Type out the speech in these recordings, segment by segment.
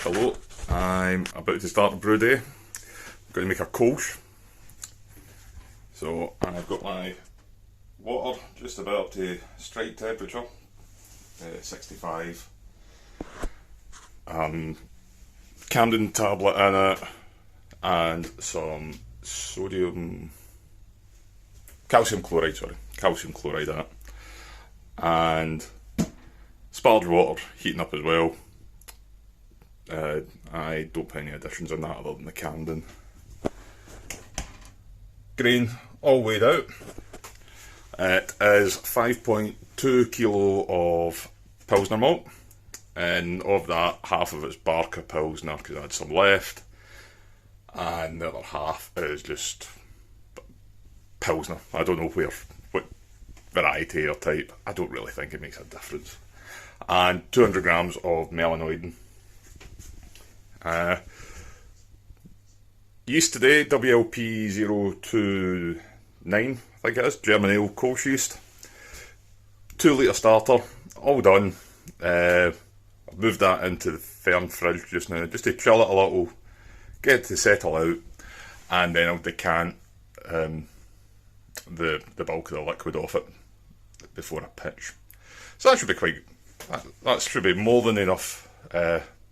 Hello, I'm about to start a brew day. I'm going to make a Kölsch. So I've got my water just about up to strike temperature, 65. Camden tablet in it, and some calcium chloride in it, and sparge water heating up as well. I don't put any additions on that other than the Camden. Grain all weighed out. It is 5.2 kilo of Pilsner malt, and of that, half of it's Barca Pilsner because I had some left, and the other half is just Pilsner. I don't know what variety or type. I don't really think it makes a difference. And 200 grams of melanoidin. Yeast today, WLP 029, I think it is, German ale Kölsch yeast. 2 litre starter, all done. I've moved that into the firm fridge just now, just to chill it a little, get it to settle out, and then I'll decant the bulk of the liquid off it before I pitch. So that should be that should be more than enough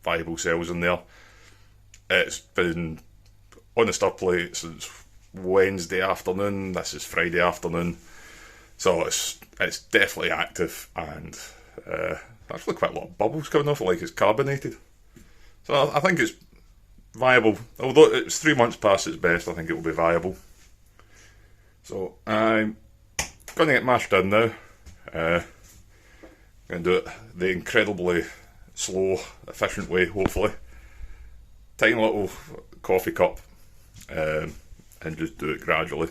viable cells in there. It's been on the stir plate since Wednesday afternoon. This is Friday afternoon, so it's definitely active, and actually quite a lot of bubbles coming off it, like it's carbonated. So I think it's viable. Although it's 3 months past its best, I think it will be viable. So I'm going to get mashed in now. Going to do it the incredibly slow, efficient way, hopefully. Tiny little coffee cup, and just do it gradually,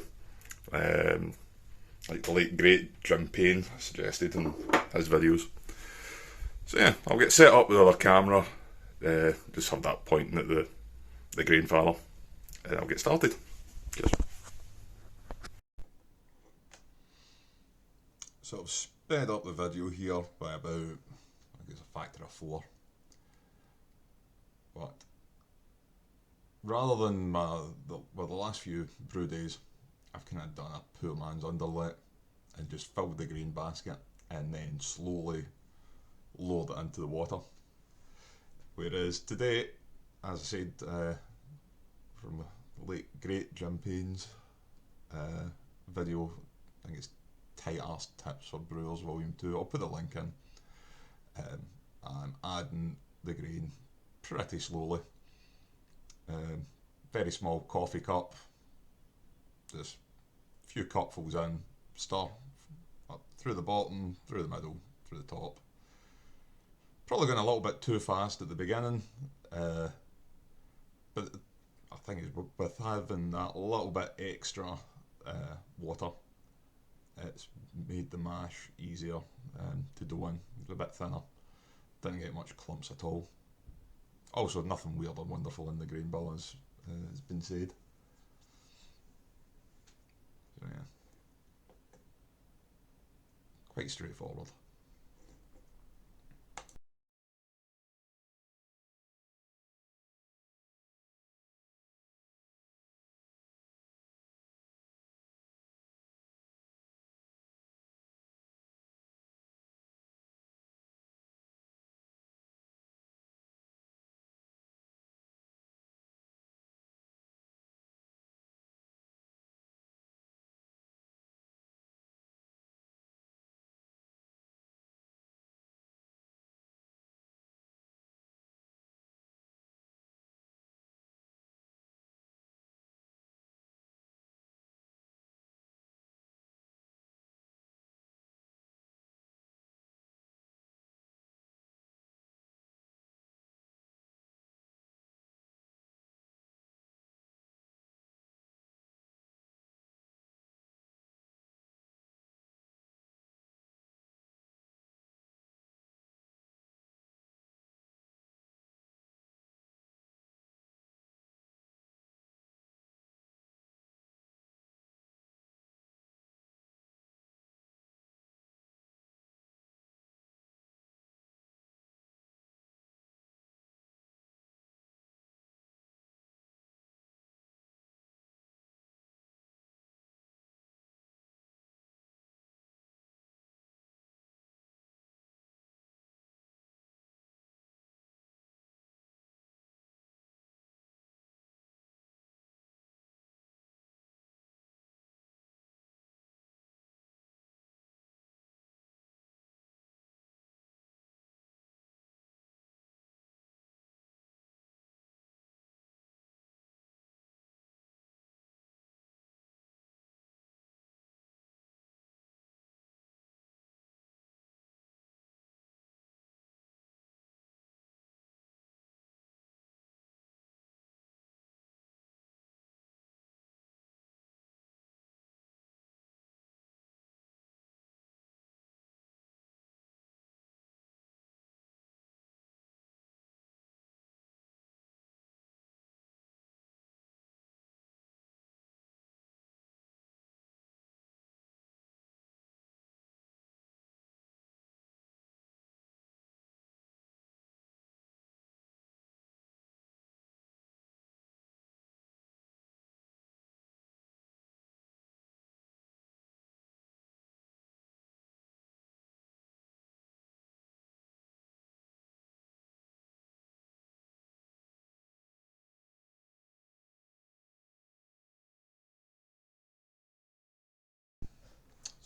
like the late great Jim Payne suggested in his videos. So yeah, I'll get set up with our camera, just have that pointing at the grain father, and I'll get started. Cheers. So I've sped up the video here by about, I guess, a factor of 4. But rather than the last few brew days, I've kind of done a poor man's underlet and just filled the grain basket and then slowly lowered it into the water. Whereas today, as I said, from the late great Jim Payne's video, I think it's Tight Arse Tips for Brewers Volume 2, I'll put the link in. I'm adding the grain pretty slowly. Very small coffee cup, just a few cupfuls in, stir up through the bottom, through the middle, through the top. Probably going a little bit too fast at the beginning, but I think it's with having that little bit extra water, it's made the mash easier to do in. It's a bit thinner, didn't get much clumps at all. Also, nothing weird or wonderful in the grain bill, as has been said. So yeah, quite straightforward.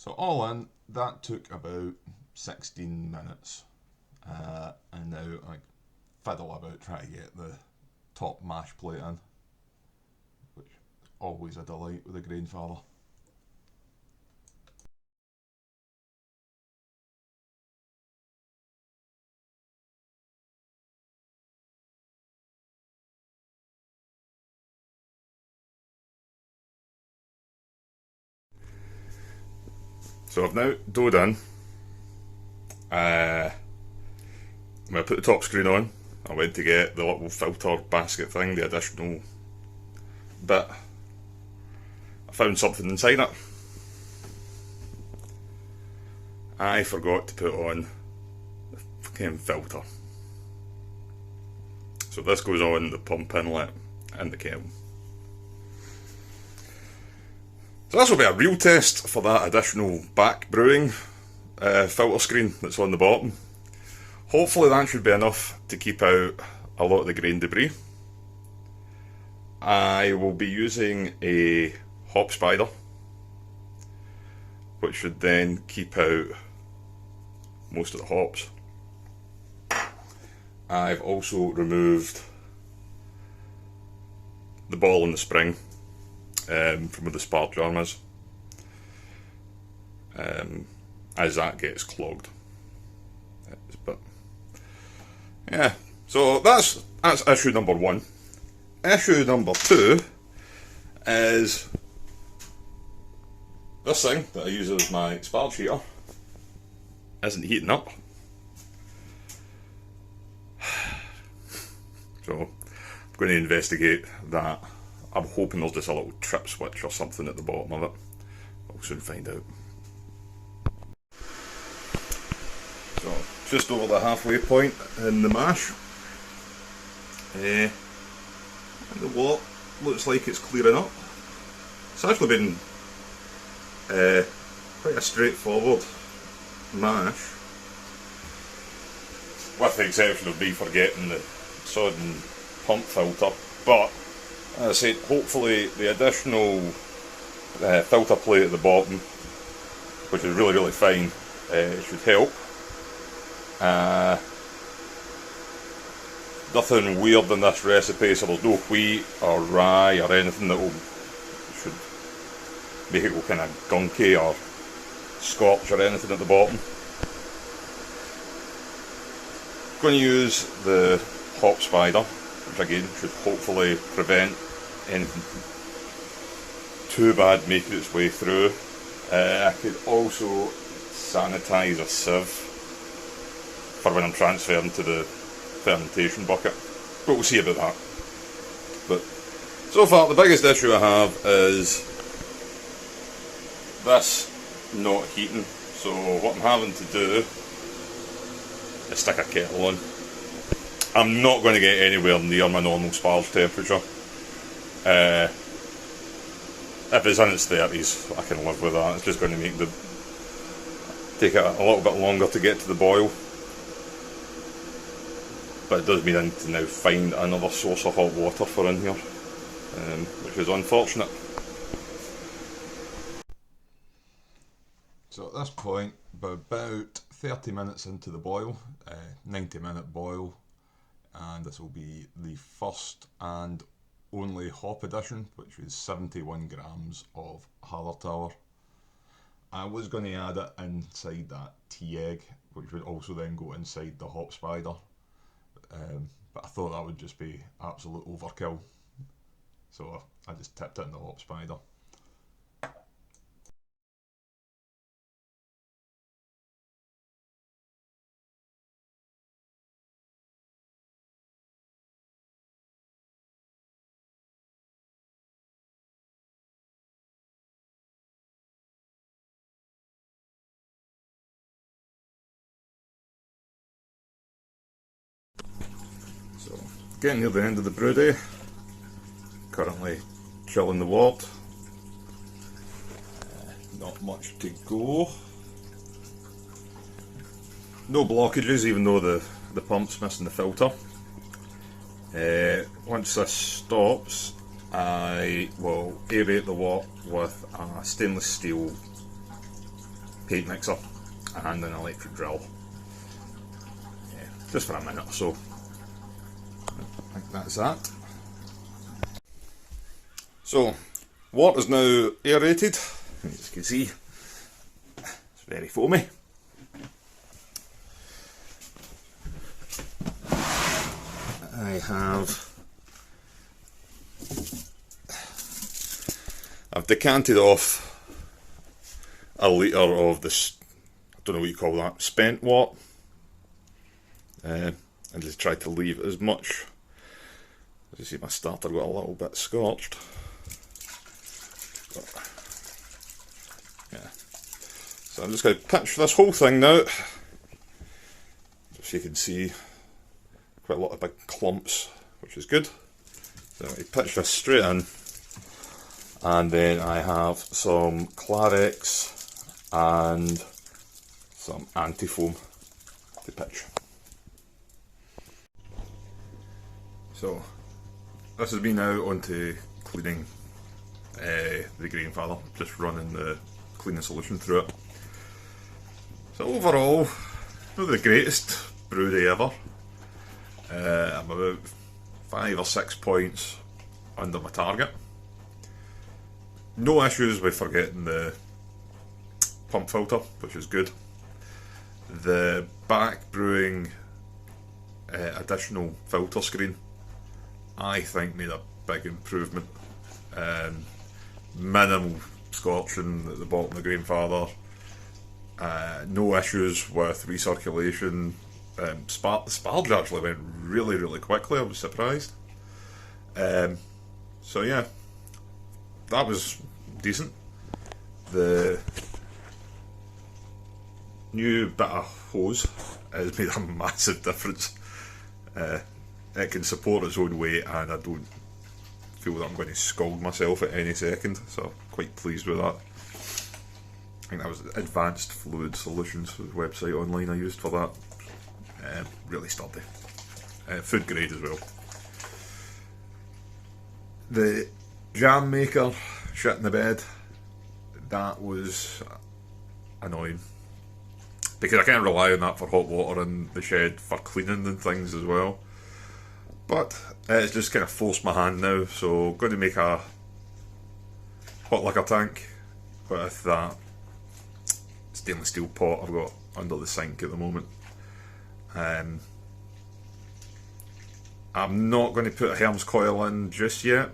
So all in, that took about 16 minutes. And now I fiddle about trying to get the top mash plate in, which is always a delight with a grandfather. So I've now doughed in. When I put the top screen on, I went to get the little filter basket thing, the additional bit. I found something inside it. I forgot to put on the fucking filter. So this goes on the pump inlet and the kettle. So this will be a real test for that additional back brewing filter screen that's on the bottom. Hopefully that should be enough to keep out a lot of the grain debris. I will be using a hop spider, which should then keep out most of the hops. I've also removed the ball and the spring from where the spark arm is, as that gets clogged. But yeah, so that's issue number one. Issue number two is this thing that I use as my sparge heater isn't heating up. So I'm going to investigate that. I'm hoping there's just a little trip switch or something at the bottom of it. I'll soon find out. So just over the halfway point in the mash. And the wort looks like it's clearing up. It's actually been quite a straightforward mash, with the exception of me forgetting the sodden pump filter. But as I said, hopefully the additional filter plate at the bottom, which is really fine, should help. Nothing weird in this recipe, so there's no wheat or rye or anything that should make it go kind of gunky or scorch or anything at the bottom. I'm going to use the hop spider, which again should hopefully prevent anything too bad making its way through. I could also sanitize a sieve for when I'm transferring to the fermentation bucket, but we'll see about that. But so far the biggest issue I have is this not heating, so what I'm having to do is stick a kettle on. I'm not going to get anywhere near my normal sparge temperature. If it's in its 30s, I can live with that. It's just going to take it a little bit longer to get to the boil. But it does mean I need to now find another source of hot water for in here, which is unfortunate. So at this point, about 30 minutes into the boil, 90-minute boil, and this will be the first and only hop addition, which is 71 grams of Hallertauer. I was going to add it inside that tea egg, which would also then go inside the hop spider. But I thought that would just be absolute overkill, so I just tipped it in the hop spider. So, getting near the end of the brew day, currently chilling the wort, not much to go, no blockages even though the pump's missing the filter. Once this stops, I will aerate the wort with a stainless steel paint mixer and an electric drill. Yeah, just for a minute or so. I think that's that. So, water's now aerated, as you can see. It's very foamy. I've decanted off a litre of this, I don't know what you call that, spent wort, and just tried to leave as much. As you see, my starter got a little bit scorched. But, yeah. So I'm just going to pitch this whole thing now. As you can see, quite a lot of big clumps, which is good. So I pitch this straight in, and then I have some Clarex and some anti-foam to pitch. So this has been now onto cleaning the Grandfather, just running the cleaning solution through it. So overall, not the greatest brew day ever. I'm about 5 or 6 points under my target. No issues with forgetting the pump filter, which is good. The back brewing additional filter screen, I think, made a big improvement. Minimal scorching at the bottom of the Grandfather. No issues with recirculation. The sparge actually went really quickly. I was surprised. So yeah, that was decent. The new bit of hose has made a massive difference. It can support its own weight, and I don't feel that I'm going to scald myself at any second, so quite pleased with that. I think that was Advanced Fluid Solutions, the website online I used for that. Really sturdy. Food grade as well. The jam maker shit in the bed, that was annoying, because I can't rely on that for hot water in the shed for cleaning and things as well. But it's just kind of forced my hand now, so I'm going to make a hot liquor tank with that stainless steel pot I've got under the sink at the moment. I'm not going to put a Hermes coil in just yet,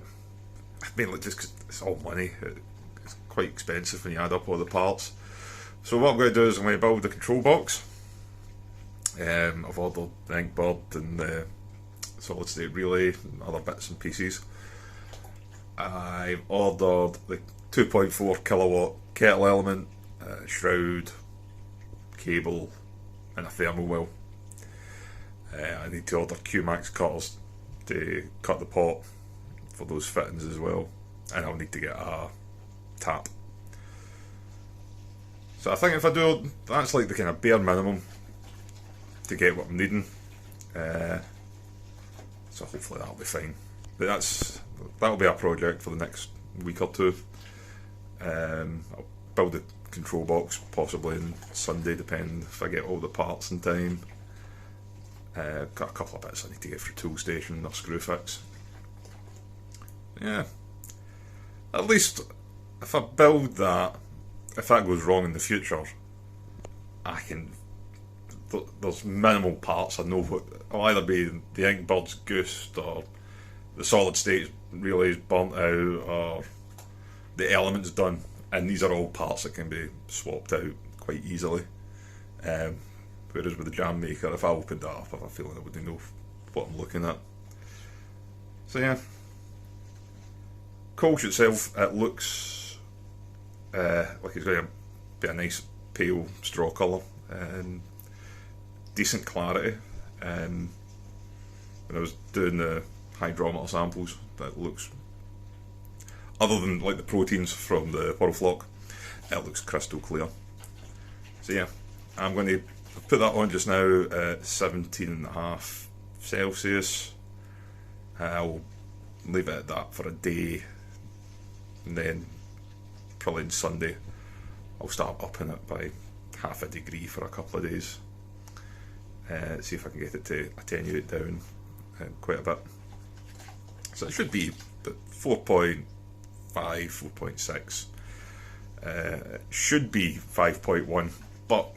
mainly just because it's all money. It's quite expensive when you add up all the parts. So what I'm going to do is I'm going to build the control box. I've ordered the ink board and the solid state relay and other bits and pieces. I've ordered the 2.4 kilowatt kettle element, shroud, cable and a thermal well. I need to order Q-Max cutters to cut the pot for those fittings as well, and I'll need to get a tap. So I think if I do, that's like the kind of bare minimum to get what I'm needing. So hopefully that'll be fine. But that'll be a project for the next week or two. I'll build a control box possibly on Sunday, depending if I get all the parts in time. Got a couple of bits I need to get for tool station or screw fix. Yeah, at least if I build that, if that goes wrong in the future, I can. There's minimal parts I know what. It'll either be the ink bird's goosed, or the solid state relay's burnt out, or the element's done, and these are all parts that can be swapped out quite easily. Whereas with the jam maker, if I opened that up, I have a feeling I wouldn't know what I'm looking at. So yeah, Kölsch itself, it looks like it's going to be a nice pale straw colour and decent clarity. When I was doing the hydrometer samples, that looks, other than like the proteins from the Whirlflock, it looks crystal clear. So yeah, I'm going to put that on just now at 17.5 Celsius. I'll leave it at that for a day, and then probably on Sunday I'll start upping it by half a degree for a couple of days. See if I can get it to attenuate down quite a bit. So it should be 4.5, 4.6. Should be 5.1, but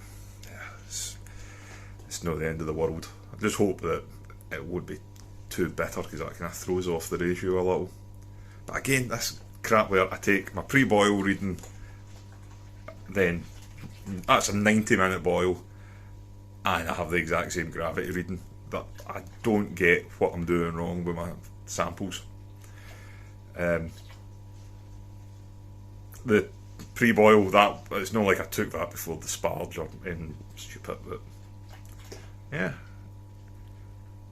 it's not the end of the world. I just hope that it won't be too bitter, because that kind of throws off the ratio a little. But again, this crap where I take my pre-boil reading, then that's a 90-minute boil, and I have the exact same gravity reading. That I don't get what I'm doing wrong with my samples. The pre-boil, that it's not like I took that before the sparge or anything stupid, but yeah.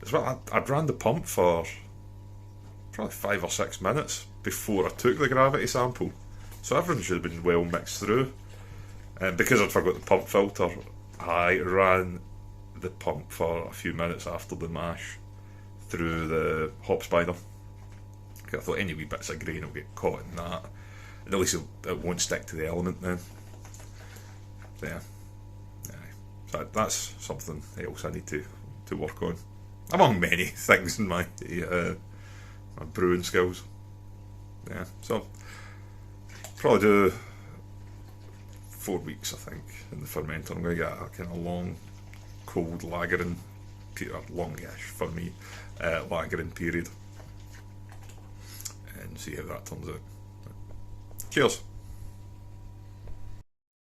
As well, I'd ran the pump for probably 5 or 6 minutes before I took the gravity sample, so everything should have been well mixed through. And because I'd forgot the pump filter, I ran the pump for a few minutes after the mash through the hop spider. I thought any wee bits of grain will get caught in that, and at least it won't stick to the element then. So yeah, so that's something else I need to work on, among many things in my brewing skills. Yeah, so probably do 4 weeks, I think, in the fermenter. I'm going to get a kind of long, cold lagering period, longish for me, lagering period, and see how that turns out. Cheers.